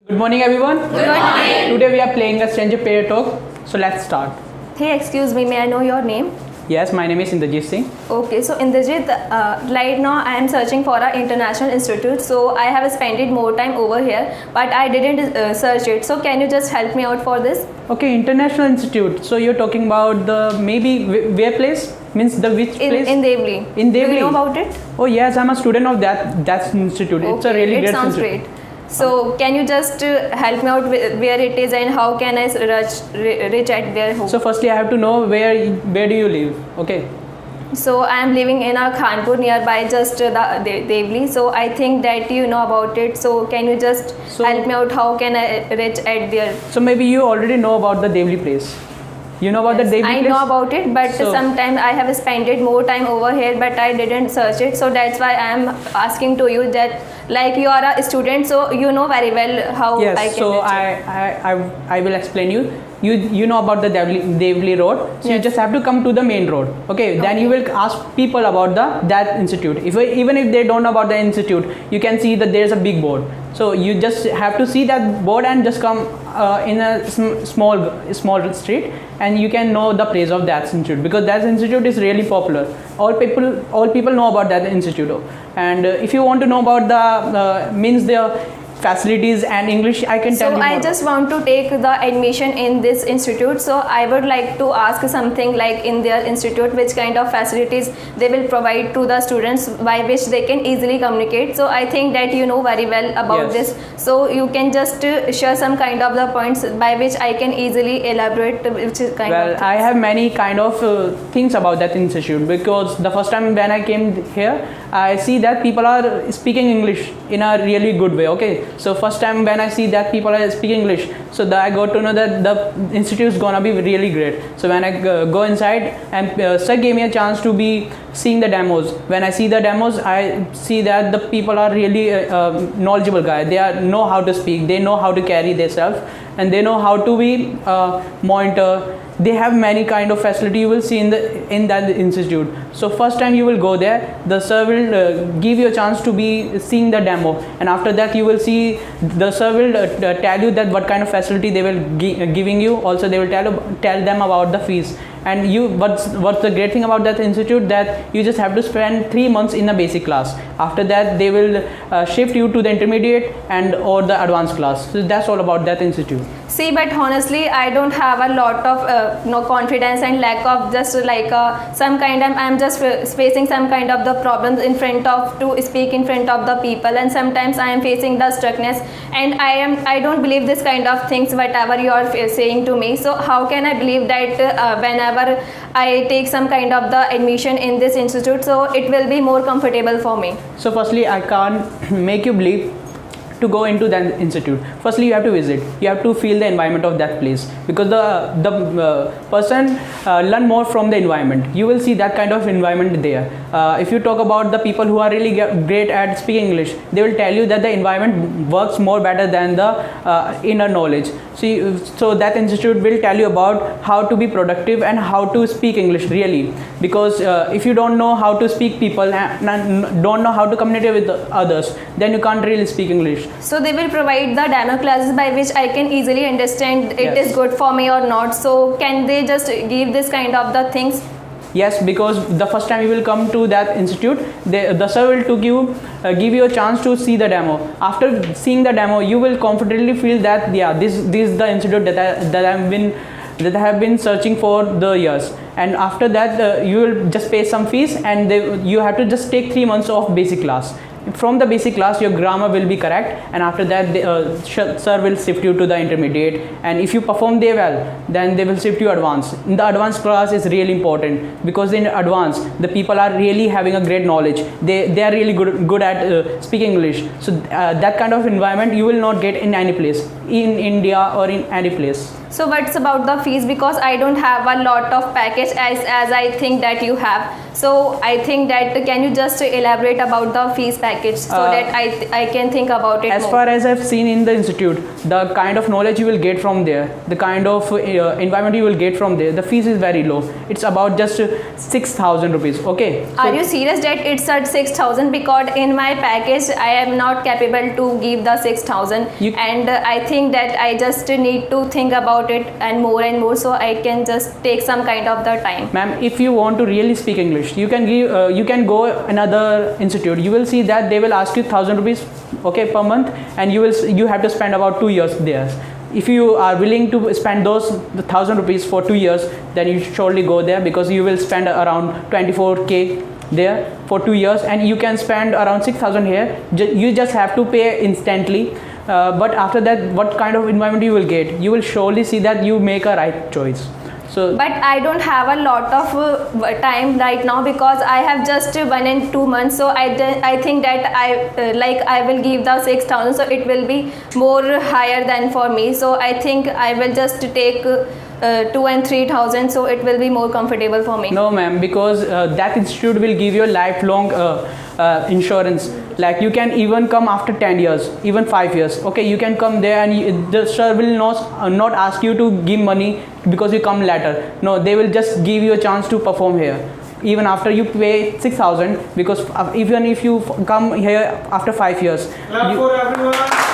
Good morning, everyone. Good morning. Today we are playing a stranger pair talk. So let's start. Hey, excuse me, may I know your name? Yes, my name is Indrajit Singh. Okay, so Indrajit, right now I am searching for an international institute. So I have spent more time over here, but I didn't search it. So can you just help me out for this? Okay, International Institute. So you're talking about the maybe where place? Means the which place? In Devli. In Devli. Do you know about it? Oh yes, I'm a student of that institute. It's a really it great sounds institute. great. So can you just help me out where it is and how can I reach at their home? So firstly, I have to know where do you live? Okay. So I am living in a Khanpur nearby, just the Devli. So I think that you know about it. So can you just help me out? How can I reach at there? So maybe you already know about the Devli place. You know about the Devli I place? know about it, but sometimes I have spent more time over here, but I didn't search it. So that's why I am asking to you that, like, you are a student, so you know very well how yes, I can. So reach it. I will explain you. You know about the Devli road, so you just have to come to the main road. Okay, then you will ask people about that institute. Even if they don't know about the institute, you can see that there is a big board. So you just have to see that board and just come in a small street, and you can know the place of that institute, because that institute is really popular. All people know about that institute. And if you want to know about the facilities and English, I can tell you So more. I just want to take the admission in this institute. So I would like to ask something like, in their institute, which kind of facilities they will provide to the students by which they can easily communicate. So I think that you know very well about Yes. this. So you can just share some kind of the points by which I can easily elaborate which is kind of. Well, I have many kind of things about that institute, because the first time when I came here, I see that people are speaking English in a really good way. Okay, so first time when I see that people are speaking English, so I got to know that the institute is gonna be really great. So when I go inside, and sir gave me a chance to be seeing the demos. When I see the demos, I see that the people are really knowledgeable guys. They know how to speak, they know how to carry themselves, and they know how to be monitor. They have many kind of facility you will see in that institute. So first time you will go there, the sir will give you a chance to be seeing the demo, and after that you will see the sir will tell you that what kind of facility they will giving you. Also they will tell them about the fees. And what's the great thing about that institute, that you just have to spend 3 months in the basic class. After that they will shift you to the intermediate and or the advanced class. So that's all about that institute. See, but honestly, I don't have a lot of no confidence and lack of just like some kind of, I'm just facing some kind of the problems in front of to speak in front of the people, and sometimes I am facing the stuckness, and I don't believe this kind of things whatever you are saying to me. So how can I believe that whenever I take some kind of the admission in this institute, so it will be more comfortable for me? So firstly, I can't make you believe to go into that institute. Firstly, you have to visit, you have to feel the environment of that place, because the person learn more from the environment. You will see that kind of environment there. If you talk about the people who are really great at speaking English, they will tell you that the environment works more better than the inner knowledge. So that institute will tell you about how to be productive and how to speak English really, because if you don't know how to speak people and don't know how to communicate with others, then you can't really speak English. So they will provide the demo classes by which I can easily understand it Yes. is good for me or not. So can they just give this kind of the things? Yes, because the first time you will come to that institute, the sir will give you a chance to see the demo. After seeing the demo, you will confidently feel that this is the institute that I have been searching for the years. And after that, you will just pay some fees, and you have to just take 3 months of basic class. From the basic class, your grammar will be correct, and after that sir will shift you to the intermediate, and if you perform there well, then they will shift you advanced. In the advanced class is really important, because in advanced the people are really having a great knowledge. They are really good at speaking English. So that kind of environment you will not get in any place in India or in any place. So what's about the fees? Because I don't have a lot of package as I think that you have. So I think that can you just elaborate about the fees package? package so that I can think about it As more. far as I've seen in the institute, the kind of knowledge you will get from there, the kind of environment you will get from there, the fees is very low. It's about just 6,000 rupees. Okay. Are you serious that it's at 6,000? Because in my package I am not capable to give the 6,000, and I think that I just need to think about it and more, so I can just take some kind of the time. Ma'am, if you want to really speak English, you can give, you can go another institute. You will see that they will ask you 1,000 rupees, okay, per month, and you have to spend about 2 years there. If you are willing to spend those 1,000 rupees for 2 years, then you should surely go there, because you will spend around 24k there for 2 years, and you can spend around 6,000 here. You just have to pay instantly. But after that, what kind of environment you will get? You will surely see that you make a right choice. So, But I don't have a lot of time right now, because I have just 1 and 2 months. So I think that I will give the 6,000. So it will be more higher than for me. So I think I will just take 2 and 3,000. So it will be more comfortable for me. no, ma'am, because that institute will give you a lifelong insurance. Like you can even come after 10 years, even 5 years. Okay, you can come there, and the sir will not ask you to give money because you come later. No, they will just give you a chance to perform here, even after you pay 6,000. Because even if you come here after 5 years. Clap for everyone.